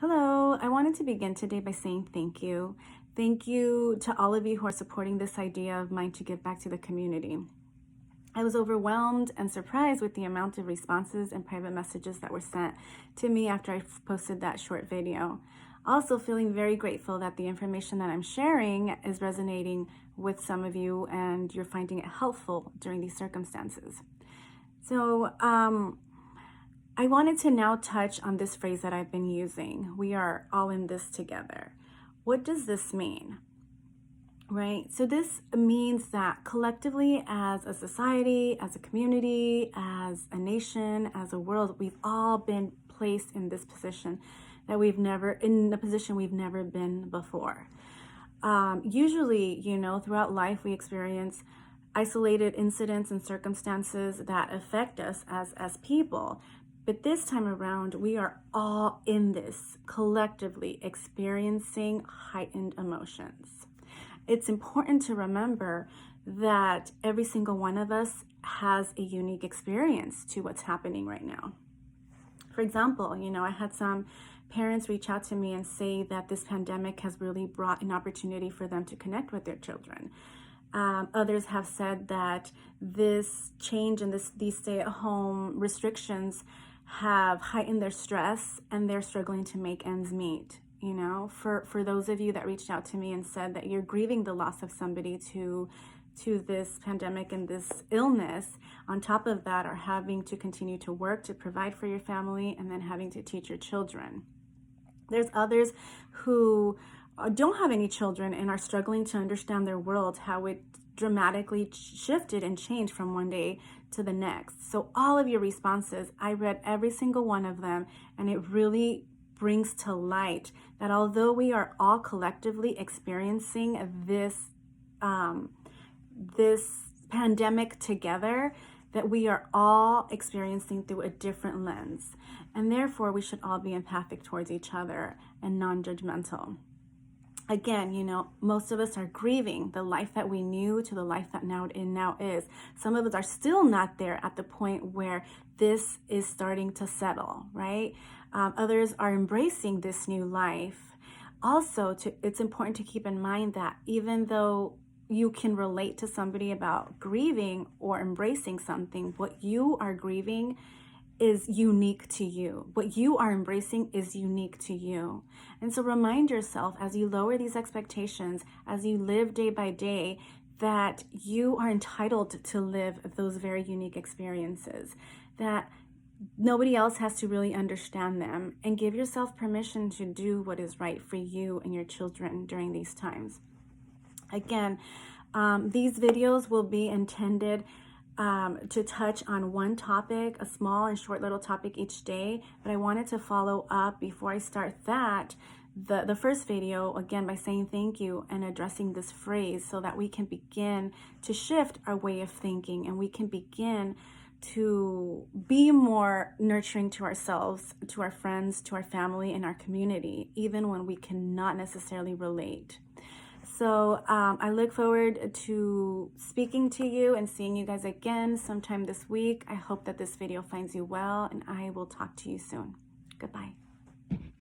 Hello, I wanted to begin today by saying thank you. Thank you to all of you who are supporting this idea of mine to give back to the community. I was overwhelmed and surprised with the amount of responses and private messages that were sent to me after I posted that short video. Also feeling very grateful that the information that I'm sharing is resonating with some of you and you're finding it helpful during these circumstances. So, I wanted to now touch on this phrase that I've been using. We are all in this together. What does this mean? Right? So this means that collectively as a society, as a community, as a nation, as a world, we've all been placed in this position that in a position we've never been before. Usually, throughout life we experience isolated incidents and circumstances that affect us as people. But this time around, we are all in this collectively experiencing heightened emotions. It's important to remember that every single one of us has a unique experience to what's happening right now. For example, I had some parents reach out to me and say that this pandemic has really brought an opportunity for them to connect with their children. Others have said that this change and these stay-at-home restrictions have heightened their stress and they're struggling to make ends meet. For those of you that reached out to me and said that you're grieving the loss of somebody to this pandemic and this illness, on top of that are having to continue to work to provide for your family and then having to teach your children. There's others who don't have any children and are struggling to understand their world, how it dramatically shifted and changed from one day to the next. So all of your responses, I read every single one of them, and it really brings to light that although we are all collectively experiencing this pandemic together, that we are all experiencing through a different lens. And therefore, we should all be empathic towards each other and non-judgmental. Again, most of us are grieving the life that we knew to the life that now is. Some of us are still not there at the point where this is starting to settle, right? Others are embracing this new life. Also, it's important to keep in mind that even though you can relate to somebody about grieving or embracing something, what you are grieving is unique to you. What you are embracing is unique to you. And so remind yourself as you lower these expectations, as you live day by day, that you are entitled to live those very unique experiences, that nobody else has to really understand them, and give yourself permission to do what is right for you and your children during these times. Again, these videos will be intended to touch on one topic, a small and short little topic each day, but I wanted to follow up before I start the first video again by saying thank you and addressing this phrase so that we can begin to shift our way of thinking and we can begin to be more nurturing to ourselves, to our friends, to our family, and our community, even when we cannot necessarily relate. So I look forward to speaking to you and seeing you guys again sometime this week. I hope that this video finds you well, and I will talk to you soon. Goodbye.